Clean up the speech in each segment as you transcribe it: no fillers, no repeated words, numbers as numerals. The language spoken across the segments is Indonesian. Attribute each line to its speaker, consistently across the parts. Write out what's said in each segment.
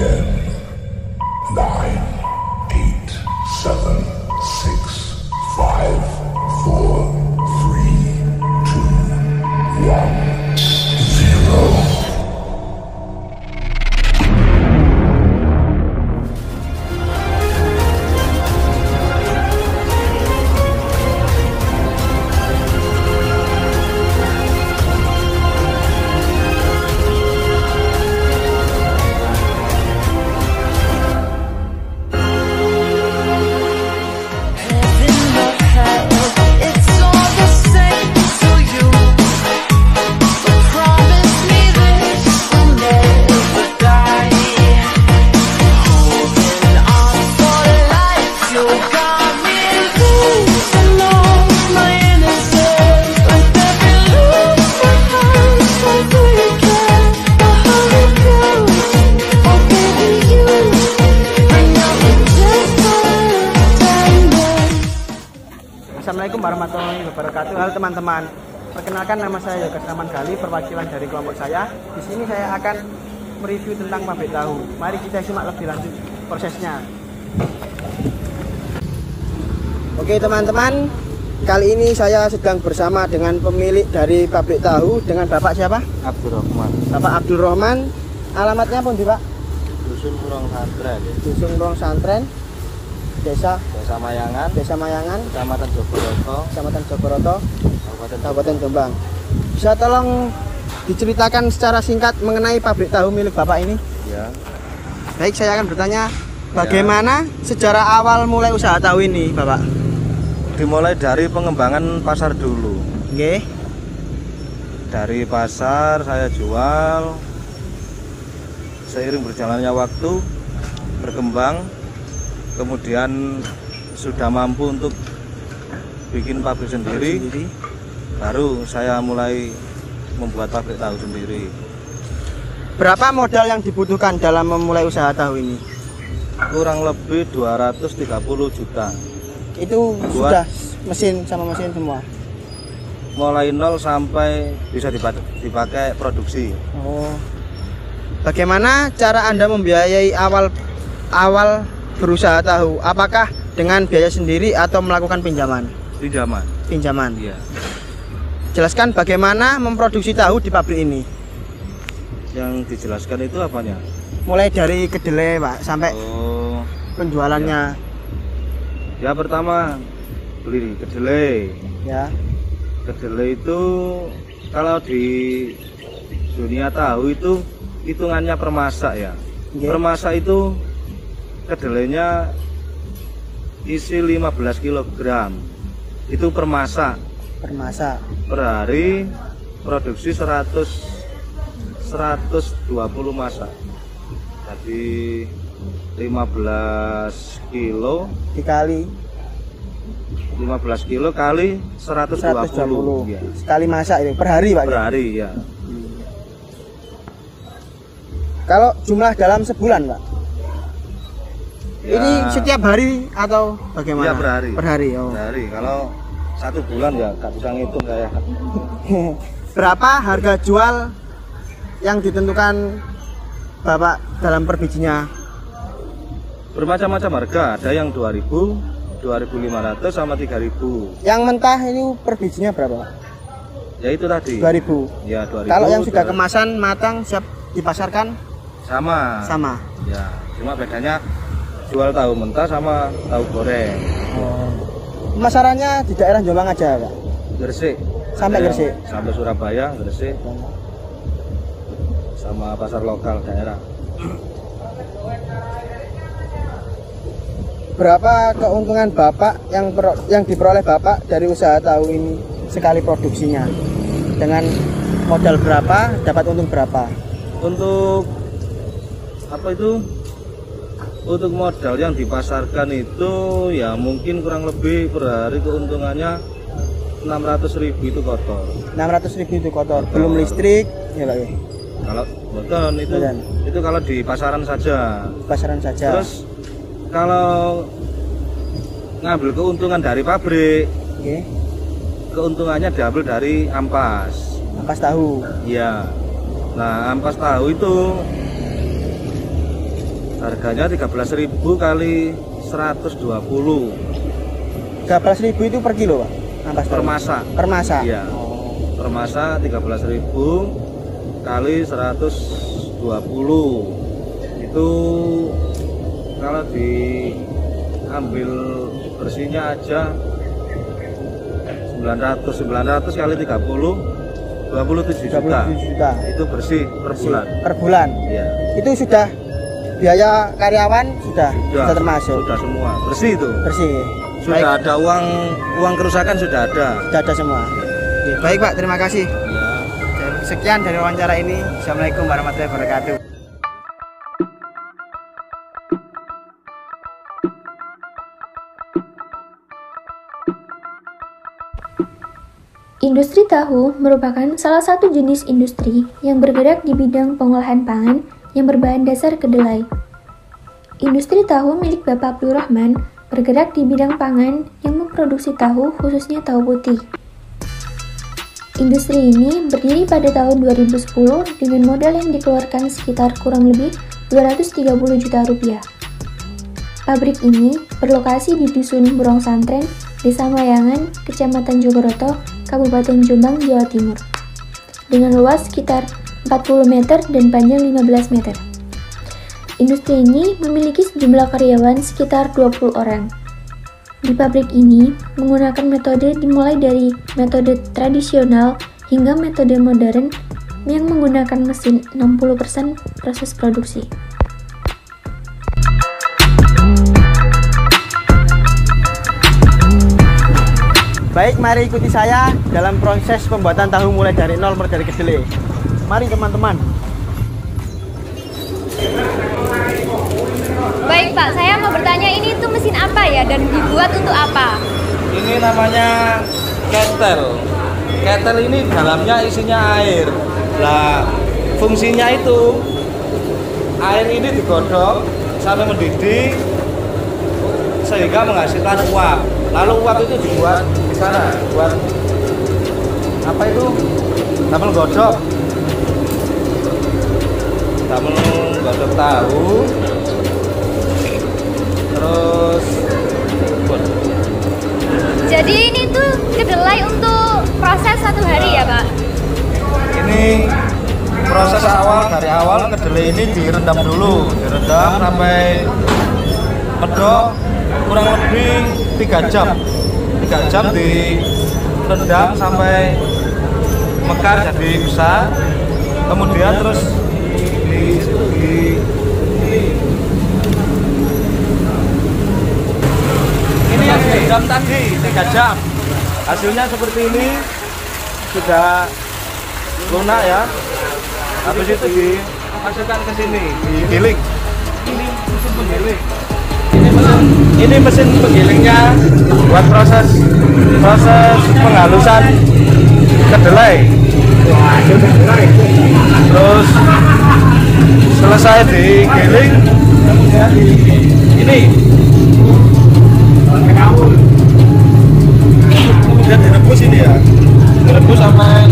Speaker 1: 10, 9, 8, 7, 6, 5, 4, 3, 2, 1, 0.
Speaker 2: Assalamualaikum warahmatullahi wabarakatuh. Halo teman-teman, perkenalkan nama saya Yoga Saman Gali, perwakilan dari kelompok saya. Di sini saya akan mereview tentang pabrik tahu. Mari kita simak lebih lanjut prosesnya. Oke teman-teman, kali ini saya sedang bersama dengan pemilik dari pabrik tahu, dengan Bapak siapa?
Speaker 3: Abdurrahman.
Speaker 2: Bapak Abdurrahman. Alamatnya pun Pak?
Speaker 3: Dusun Rong Santren.
Speaker 2: Dusun Rong Santren. Desa
Speaker 3: Mayangan, Kecamatan
Speaker 2: Jogoroto, Kabupaten Jombang. Bisa tolong diceritakan secara singkat mengenai pabrik tahu milik Bapak ini?
Speaker 3: Ya.
Speaker 2: Baik, saya akan bertanya, bagaimana sejarah awal mulai usaha tahu ini, Bapak?
Speaker 3: Dimulai dari pengembangan pasar dulu.
Speaker 2: Oke.
Speaker 3: Dari pasar saya jual. Seiring berjalannya waktu berkembang, kemudian sudah mampu untuk bikin pabrik sendiri. Baru saya mulai membuat pabrik tahu sendiri.
Speaker 2: Berapa modal yang dibutuhkan dalam memulai usaha tahu ini?
Speaker 3: Kurang lebih 230 juta.
Speaker 2: Itu sudah mesin sama mesin semua?
Speaker 3: Mulai nol sampai bisa dipakai produksi.
Speaker 2: Oh. Bagaimana cara Anda membiayai awal berusaha tahu? Apakah dengan biaya sendiri atau melakukan pinjaman? Pinjaman.
Speaker 3: Iya.
Speaker 2: Jelaskan bagaimana memproduksi tahu di pabrik ini.
Speaker 3: Yang dijelaskan itu apanya?
Speaker 2: Mulai dari kedelai, Pak, sampai penjualannya.
Speaker 3: Ya pertama beli kedelai.
Speaker 2: Ya.
Speaker 3: Kedelai itu kalau di dunia tahu itu hitungannya per masak ya. Per masak itu kedelainya isi 15 kg. Itu per masak. Per hari produksi 120 masak. Jadi 15 kilo
Speaker 2: dikali
Speaker 3: 15 kilo kali 120. Ya.
Speaker 2: Sekali masak ini per hari, Pak?
Speaker 3: Per hari ya.
Speaker 2: Kalau jumlah dalam sebulan, Pak? Ya. Ini setiap hari atau bagaimana?
Speaker 3: Ya, per hari.
Speaker 2: Per hari. Oh.
Speaker 3: Per hari. Kalau 1 bulan ya nggak bisa ngitung saya.
Speaker 2: Berapa harga jual yang ditentukan Bapak dalam per bijinya?
Speaker 3: Bermacam-macam harga. Ada yang 2.000, 2.500 sama 3.000.
Speaker 2: Yang mentah ini per bijinya berapa?
Speaker 3: Ya itu tadi.
Speaker 2: 2.000.
Speaker 3: Ya 2.000.
Speaker 2: Kalau yang sudah kemasan matang siap dipasarkan? Sama.
Speaker 3: Ya. Cuma bedanya jual tahu mentah sama tahu goreng.
Speaker 2: Pemasarannya di daerah Jombang aja, Pak?
Speaker 3: Gresik.
Speaker 2: Sampai Gresik?
Speaker 3: Sampai Surabaya, Gresik. Sama pasar lokal daerah.
Speaker 2: Berapa keuntungan Bapak yang diperoleh Bapak dari usaha tahu ini sekali produksinya? Dengan modal berapa, dapat untung berapa?
Speaker 3: Untuk apa itu? Untuk modal yang dipasarkan itu ya mungkin kurang lebih per hari keuntungannya 600.000 itu kotor.
Speaker 2: 600.000 itu kotor. Belum listrik ya, Pak?
Speaker 3: Kalau betul itu kalau di pasaran saja. Terus kalau ngambil keuntungan dari pabrik, keuntungannya diambil dari ampas
Speaker 2: tahu.
Speaker 3: Iya. Nah, ampas tahu itu Harganya 13.000 kali 120.
Speaker 2: 13.000 itu per kilo, Pak? Ampas
Speaker 3: Per
Speaker 2: tahu.
Speaker 3: masa.
Speaker 2: Per masa.
Speaker 3: Iya. Per masa 13.000 kali 120. Itu kalau diambil bersihnya aja 900 kali 30 27 juta.
Speaker 2: 27 juta.
Speaker 3: Itu bersih per bulan.
Speaker 2: Per bulan.
Speaker 3: Iya.
Speaker 2: Itu sudah biaya karyawan sudah termasuk.
Speaker 3: Sudah semua. Bersih itu.
Speaker 2: Bersih.
Speaker 3: Sudah ada uang kerusakan sudah ada.
Speaker 2: Sudah ada semua. Oke, baik Pak, terima kasih.
Speaker 3: Ya.
Speaker 2: Sekian dari wawancara ini. Assalamualaikum warahmatullahi wabarakatuh.
Speaker 4: Industri tahu merupakan salah satu jenis industri yang bergerak di bidang pengolahan pangan yang berbahan dasar kedelai. Industri tahu milik Bapak Abdul Rahman bergerak di bidang pangan yang memproduksi tahu, khususnya tahu putih. Industri ini berdiri pada tahun 2010 dengan modal yang dikeluarkan sekitar kurang lebih 230 juta rupiah. Pabrik ini berlokasi di Dusun Burong Santren, Desa Mayangan, Kecamatan Jogoroto, Kabupaten Jombang, Jawa Timur, dengan luas sekitar 40 meter dan panjang 15 meter. Industri ini memiliki sejumlah karyawan sekitar 20 orang. Di pabrik ini menggunakan metode dimulai dari metode tradisional hingga metode modern yang menggunakan mesin 60% proses produksi.
Speaker 2: Baik, mari ikuti saya dalam proses pembuatan tahu mulai dari nol, mulai dari kedelai. Mari teman-teman.
Speaker 5: Baik Pak, saya mau bertanya ini tuh mesin apa ya dan dibuat untuk apa?
Speaker 3: Ini namanya ketel. Ketel ini dalamnya isinya air. Nah, fungsinya itu air ini digodok sampai mendidih sehingga menghasilkan uap. Lalu uap itu dibuat di sana, buat apa itu? Damel godok. Damel godok tahu. Terus
Speaker 5: Jadi ini tuh kedelai untuk proses 1 hari ya Pak?
Speaker 3: ini proses dari awal kedelai ini direndam dulu, direndam sampai medok kurang lebih 3 jam. 3 jam direndam sampai mekar jadi besar. Kemudian terus ini yang direndam tadi 3 jam. Hasilnya seperti ini, sudah lunak ya. Habis itu dimasukkan ke sini, digiling. Ini mesin penggiling. Ini mesin penggilingnya buat proses penghalusan kedelai. Terus selesai digiling, kemudian ini kemudian direbus ini ya, direbus sampai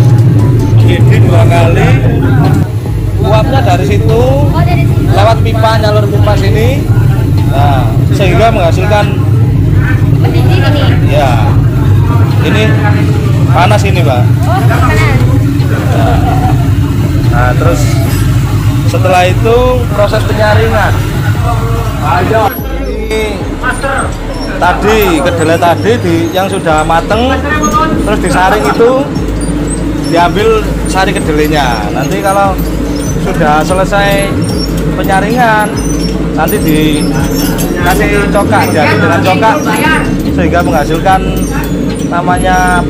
Speaker 3: mendidih 2 kali. Uapnya dari situ lewat pipa, nyalur pipa sini, nah sehingga menghasilkan
Speaker 5: Mendidih ini?
Speaker 3: ya, ini panas ini Pak.
Speaker 5: Oh, panas.
Speaker 3: Nah terus setelah itu proses penyaringan. Ini tadi kedelai tadi yang sudah mateng, terus disaring itu diambil sari kedelainya. Nanti kalau sudah selesai penyaringan, nanti dikasih cokak, jadi dengan cokak sehingga menghasilkan namanya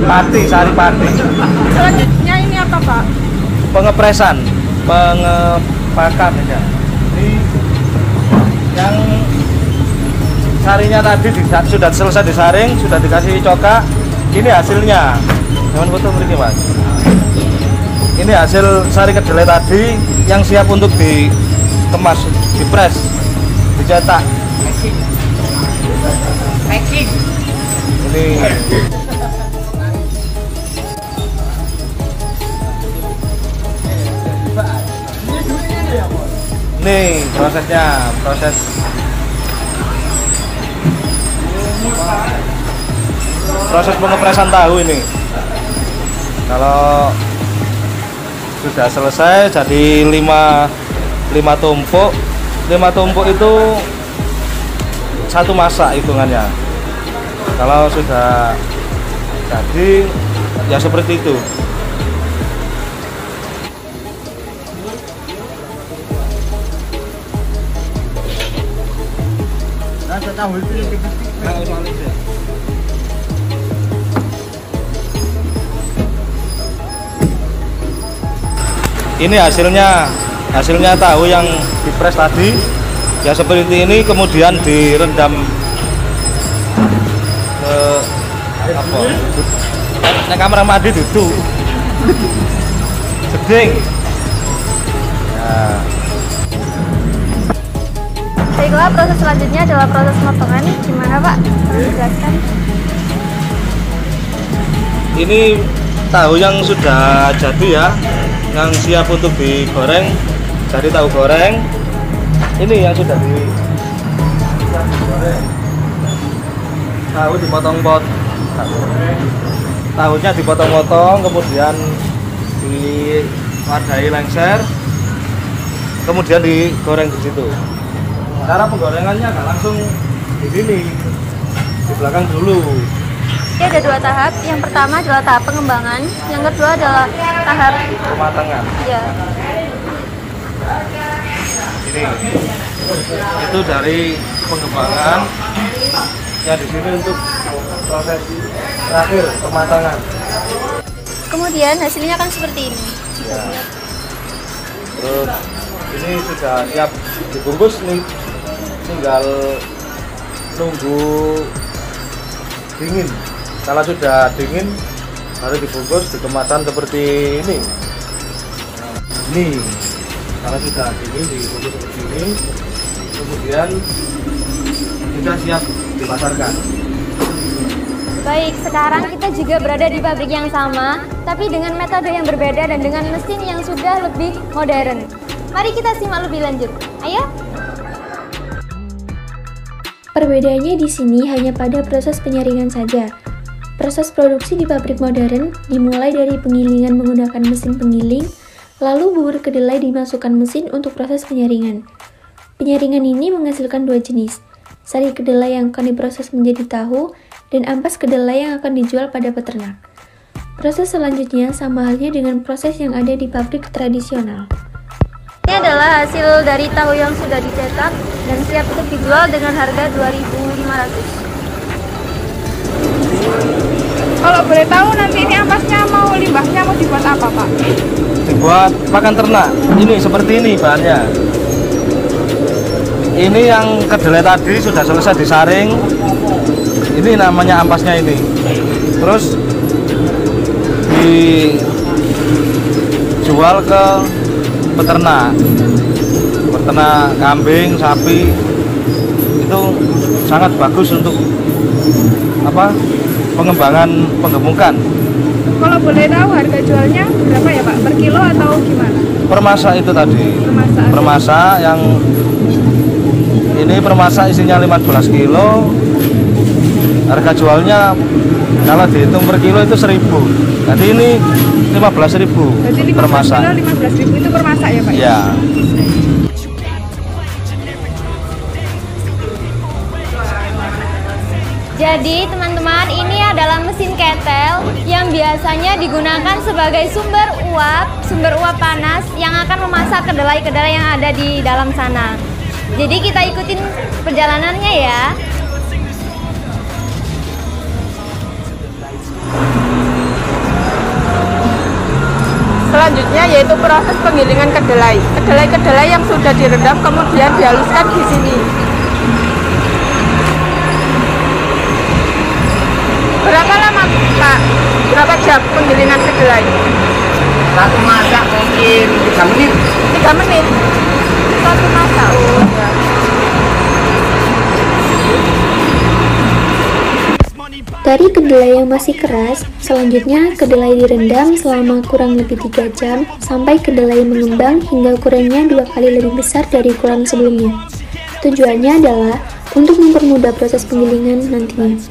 Speaker 3: pati, sari pati.
Speaker 5: Selanjutnya ini apa Pak?
Speaker 3: Pengepresan, pengepakan ya. Ini yang sarinya tadi sudah selesai disaring, sudah dikasih cokak. Ini hasilnya. Jangan foto begini Mas. Ini hasil sari kedelai tadi yang siap untuk dikemas, dipres, dicetak. Packing. Ini Ini prosesnya, proses pengepresan tahu ini. Kalau sudah selesai jadi 5 tumpuk. 5 tumpuk itu satu masak hitungannya. Kalau sudah jadi ya seperti itu. Ini hasilnya tahu yang dipres tadi ya seperti ini, kemudian direndam ke apa? Nek kamar mandi duduk jeding. Nah.
Speaker 5: Baiklah, proses selanjutnya adalah proses potongan. Gimana Pak? Tolong dijelaskan.
Speaker 3: Ini tahu yang sudah jadi ya, yang siap untuk digoreng, jadi tahu goreng. Ini yang sudah digoreng. Tahu dipotong-potong, tahunya dipotong-potong, kemudian diwadai lengser, kemudian digoreng di situ. Cara penggorengannya nggak langsung di sini, di belakang dulu.
Speaker 5: Ini ada 2 tahap. Yang pertama adalah tahap pengembangan, yang kedua adalah tahap
Speaker 3: Pematangan.
Speaker 5: ya.
Speaker 3: Ini itu dari pengembangan, ya di sini untuk proses terakhir pematangan.
Speaker 5: Kemudian hasilnya akan seperti ini.
Speaker 3: Ya. Terus ini sudah siap dibungkus nih, tinggal nunggu dingin. Kalau sudah dingin baru dibungkus, dikemasan seperti ini. Nih, kalau sudah dingin dibungkus seperti ini, kemudian sudah siap dipasarkan.
Speaker 5: Baik, sekarang kita juga berada di pabrik yang sama, tapi dengan metode yang berbeda dan dengan mesin yang sudah lebih modern. Mari kita simak lebih lanjut. Ayo.
Speaker 4: Perbedaannya di sini hanya pada proses penyaringan saja. Proses produksi di pabrik modern dimulai dari penggilingan menggunakan mesin penggiling, lalu bubur kedelai dimasukkan mesin untuk proses penyaringan. Penyaringan ini menghasilkan 2 jenis, sari kedelai yang akan diproses menjadi tahu, dan ampas kedelai yang akan dijual pada peternak. Proses selanjutnya sama halnya dengan proses yang ada di pabrik tradisional.
Speaker 5: Ini adalah hasil dari tahu yang sudah dicetak dan siap untuk dijual dengan harga 2.500.
Speaker 6: Kalau boleh tahu nanti ini ampasnya mau limbahnya mau dibuat apa Pak?
Speaker 3: Dibuat pakan ternak. Ini seperti ini bahannya. Ini yang kedelai tadi sudah selesai disaring. Ini namanya ampasnya ini. Terus dijual ke peternak kambing, sapi. Itu sangat bagus untuk apa? Pengembangan penggemukan.
Speaker 6: Kalau boleh tahu harga jualnya berapa ya Pak? Per kilo atau gimana?
Speaker 3: Permasa itu tadi. Permasa yang ini permasa isinya 15 kilo. Harga jualnya kalau dihitung per kilo itu 1.000. Jadi ini 15.000 per masa.
Speaker 6: Kilo 15.000 itu per masa ya Pak?
Speaker 3: Ya.
Speaker 5: Jadi teman-teman, ini adalah mesin ketel yang biasanya digunakan sebagai sumber uap panas yang akan memasak kedelai-kedelai yang ada di dalam sana. Jadi kita ikutin perjalanannya ya.
Speaker 6: Selanjutnya yaitu proses penggilingan kedelai. Kedelai-kedelai yang sudah direndam kemudian dihaluskan di sini. Berapa lama Pak? Berapa jam penggilingan kedelai?
Speaker 2: Satu masak mungkin 3 menit.
Speaker 6: 3 menit? Satu masak, oh ya.
Speaker 4: Dari kedelai yang masih keras, selanjutnya kedelai direndam selama kurang lebih 3 jam sampai kedelai mengembang hingga ukurannya 2 kali lebih besar dari ukuran sebelumnya. Tujuannya adalah untuk mempermudah proses penggilingan nantinya.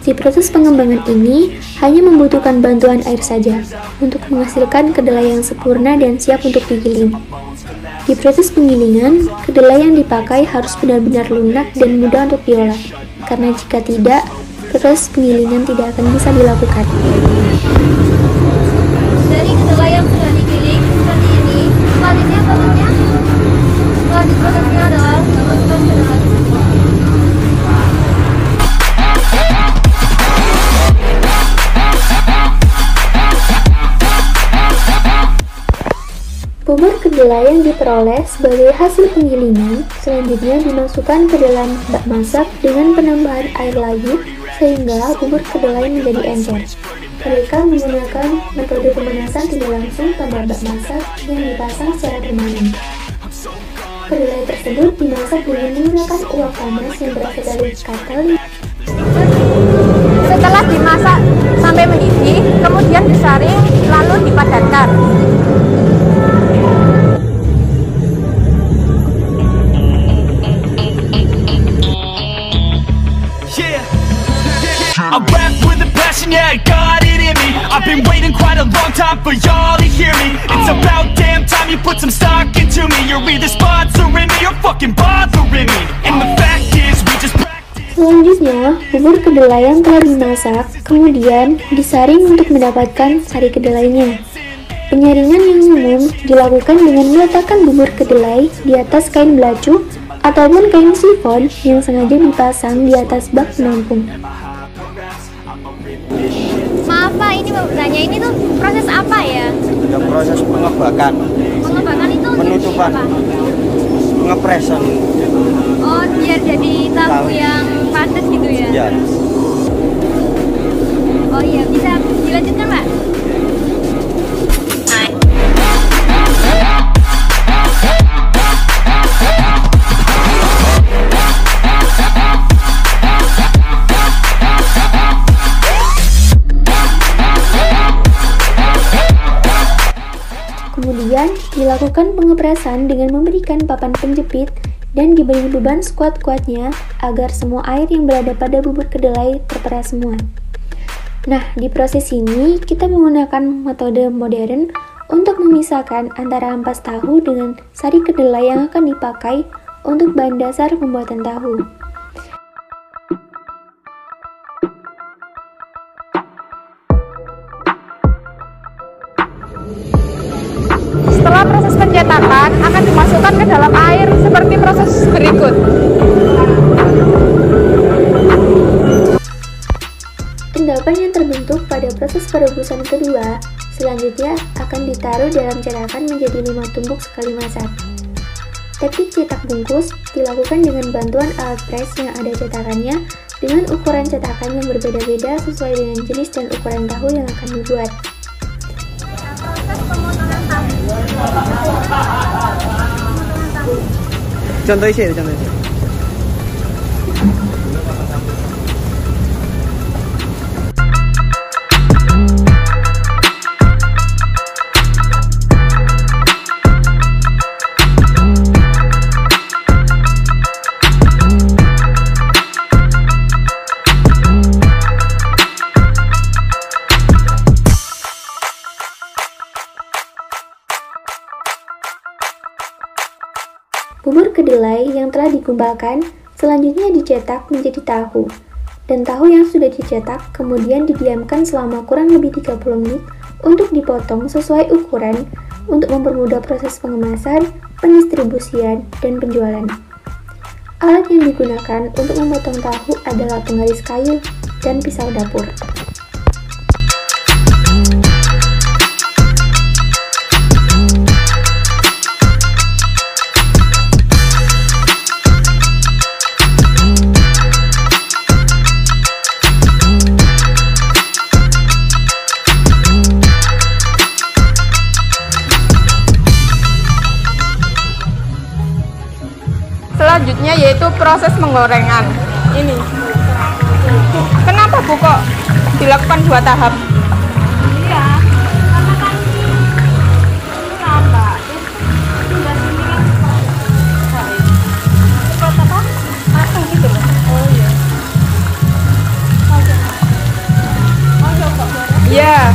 Speaker 4: Di proses pengembangan ini hanya membutuhkan bantuan air saja untuk menghasilkan kedelai yang sempurna dan siap untuk digiling. Di proses penggilingan, kedelai yang dipakai harus benar-benar lunak dan mudah untuk diolah, karena jika tidak, proses penggilingan tidak akan bisa dilakukan.
Speaker 5: Dari kedelai yang sudah digiling seperti ini, selanjutnya prosesnya adalah memasukkan kedelai.
Speaker 4: Bubur kedelai yang diperoleh sebagai hasil penggilingan selanjutnya dimasukkan ke dalam bak masak dengan penambahan air lagi sehingga bubur kedelai menjadi encer. Mereka menggunakan metode pemanasan tidak langsung pada bak masak yang dipasang secara permanen. Kedelai tersebut dimasak dengan menggunakan uap panas yang berasal dari ketel.
Speaker 6: Setelah dimasak sampai mendidih, kemudian disaring lalu dipadatkan.
Speaker 7: I rap with a passion, yeah, I got it in me. I've been waiting quite a long time for y'all to hear me. It's about damn time you put some stock into me. You're either sponsoring me or fucking bothering me. And the fact is, we just practice.
Speaker 4: Selanjutnya, bubur kedelai yang telah dimasak kemudian disaring untuk mendapatkan sari kedelainya. Penyaringan yang umum dilakukan dengan meletakkan bubur kedelai di atas kain belacu ataupun kain sifon yang sengaja dipasang di atas bak penampung.
Speaker 5: Maaf Pak, ini mau bertanya, ini tuh proses apa ya?
Speaker 2: Ada proses pengebakan,
Speaker 5: Pengembangan itu
Speaker 2: penutupan,
Speaker 5: apa?
Speaker 2: pengepresan.
Speaker 5: Oh, biar jadi tahu yang padat gitu ya?
Speaker 2: Ya.
Speaker 5: Oh iya, bisa dilanjutkan Pak?
Speaker 4: Kemudian dilakukan pengepresan dengan memberikan papan penjepit dan diberi beban sekuat-kuatnya agar semua air yang berada pada bubur kedelai terperas semua. Nah, di proses ini kita menggunakan metode modern untuk memisahkan antara ampas tahu dengan sari kedelai yang akan dipakai untuk bahan dasar pembuatan tahu.
Speaker 6: Setelah proses pencetakan akan dimasukkan ke dalam air seperti proses berikut.
Speaker 4: Endapan yang terbentuk pada proses perebusan kedua selanjutnya akan ditaruh dalam cetakan menjadi 5 tumpuk sekali masak. Teknik cetak bungkus dilakukan dengan bantuan alat pres yang ada cetakannya dengan ukuran cetakan yang berbeda-beda sesuai dengan jenis dan ukuran tahu yang akan dibuat.
Speaker 2: Contoh isi.
Speaker 4: Bubur kedelai yang telah digumpalkan selanjutnya dicetak menjadi tahu. Dan tahu yang sudah dicetak kemudian didiamkan selama kurang lebih 30 menit untuk dipotong sesuai ukuran untuk mempermudah proses pengemasan, pendistribusian, dan penjualan. Alat yang digunakan untuk memotong tahu adalah penggaris kayu dan pisau dapur.
Speaker 6: Selanjutnya yaitu proses penggorengan. Ini. Kenapa Bu kok dilakukan 2 tahap?
Speaker 5: Iya, karena kan murah Mbak. Tinggal sini cepat apa? Matang gitu loh. Oh iya. Mau coba bareng?
Speaker 6: Iya.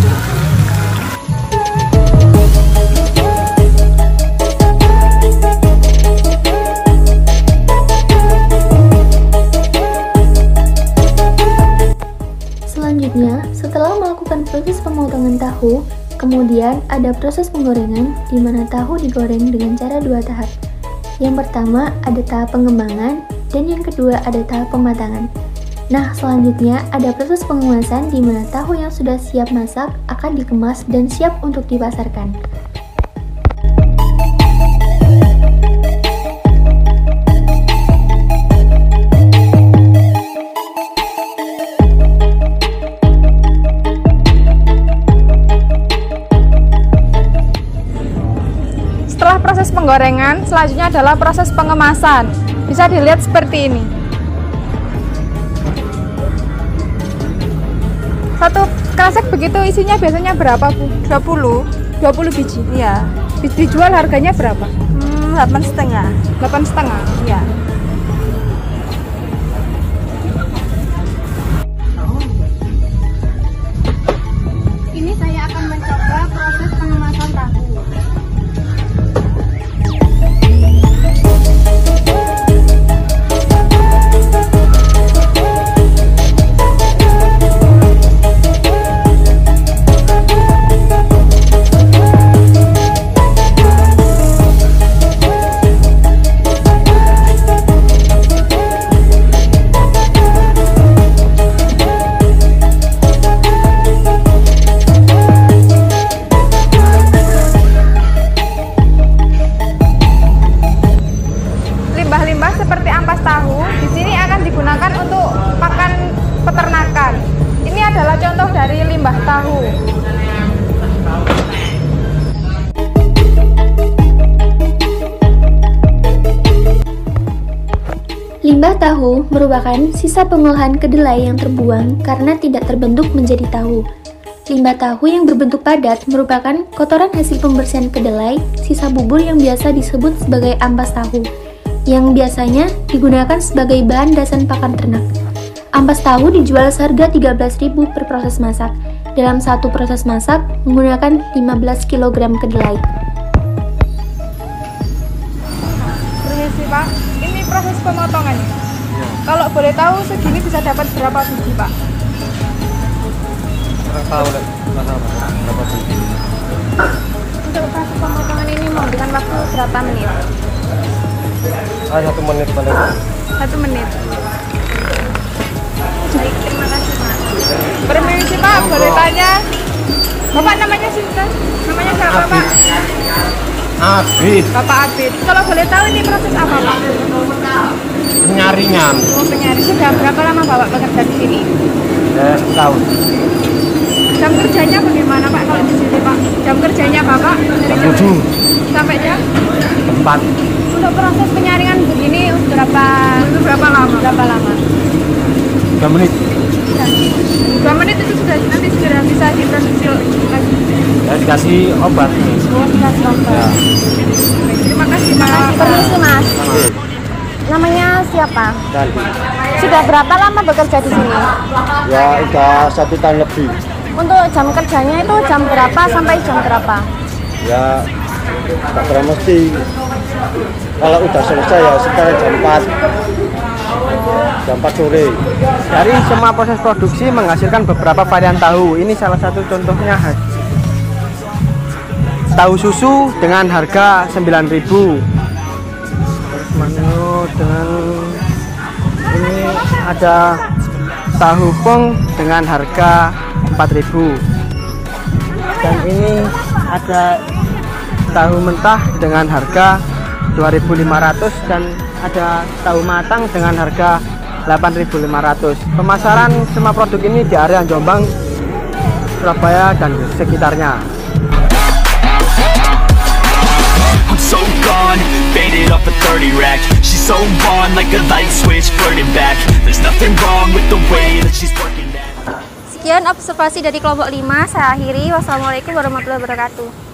Speaker 4: Selanjutnya, setelah melakukan proses pemotongan tahu, kemudian ada proses penggorengan di mana tahu digoreng dengan cara 2 tahap. Yang pertama ada tahap pengembangan dan yang kedua ada tahap pematangan. Nah, selanjutnya ada proses pengemasan di mana tahu yang sudah siap masak akan dikemas dan siap untuk dipasarkan.
Speaker 6: Setelah proses penggorengan, selanjutnya adalah proses pengemasan. Bisa dilihat seperti ini. Satu kresek begitu isinya biasanya berapa, Bu? 20 biji? Iya. Dijual harganya berapa? 8,5. 8,5? Iya.
Speaker 5: Ini saya akan mencoba proses pengemasan tahu.
Speaker 6: Limbah-limbah seperti ampas tahu di sini akan digunakan untuk pakan peternakan. Ini adalah contoh dari limbah tahu.
Speaker 4: Limbah tahu merupakan sisa pengolahan kedelai yang terbuang karena tidak terbentuk menjadi tahu. Limbah tahu yang berbentuk padat merupakan kotoran hasil pembersihan kedelai, sisa bubur yang biasa disebut sebagai ampas tahu, yang biasanya digunakan sebagai bahan dasar pakan ternak. Ampas tahu dijual seharga 13.000 per proses masak. Dalam satu proses masak menggunakan 15 kg kedelai.
Speaker 6: Permisi Pak, ini proses pemotongannya. Kalau boleh tahu segini bisa dapat berapa biji Pak?
Speaker 3: Kurang tahu deh, berapa biji.
Speaker 5: Untuk proses pemotongan ini membutuhkan waktu berapa menit?
Speaker 3: 1 menit paling.
Speaker 6: 1 menit.
Speaker 5: Baik, terima kasih Pak.
Speaker 6: Permisi Pak, boleh tanya? Bapak namanya siapa? Namanya siapa Pak?
Speaker 3: Abid,
Speaker 6: Bapak Abid. Kalau boleh tahu ini proses apa Pak?
Speaker 3: penyaringan.
Speaker 6: Oh, penyaring. Sudah berapa lama Bapak bekerja di sini?
Speaker 3: Setahun.
Speaker 6: Jam kerjanya bagaimana Pak kalau di sini Pak? Jam kerjanya Bapak dari
Speaker 3: Jam 7.
Speaker 6: sampai jam?
Speaker 3: 4.
Speaker 5: Untuk proses penyaringan begini berapa lama?
Speaker 3: 3 menit.
Speaker 6: 2 menit itu nanti sudah bisa diproduksi lagi.
Speaker 3: Ya dikasih obat nih. Ya.
Speaker 6: Terima kasih Pak.
Speaker 5: Permisi Mas. Namanya siapa?
Speaker 3: Dan
Speaker 5: Sudah berapa lama bekerja di sini?
Speaker 3: ya udah 1 tahun lebih.
Speaker 5: Untuk jam kerjanya itu jam berapa sampai jam berapa?
Speaker 3: Ya tak pernah mesti. Kalau udah selesai ya sekitar jam 4. Jam 4 sore.
Speaker 2: Dari semua proses produksi menghasilkan beberapa varian tahu. Ini salah satu contohnya. Tahu susu dengan harga 9.000. Terus manu dengan ini ada tahu pong dengan harga 4.000. Dan ini ada tahu mentah dengan harga 2.500 dan ada tahu matang dengan harga 8.500. Pemasaran semua produk ini di area Jombang, Surabaya dan sekitarnya.
Speaker 7: I'm so gone, faded off a 30 rack. She's so on like a light switch, flirting back. There's nothing wrong with the way that she's working that.
Speaker 5: Sekian observasi dari kelompok 5, saya akhiri. Wassalamualaikum warahmatullahi wabarakatuh.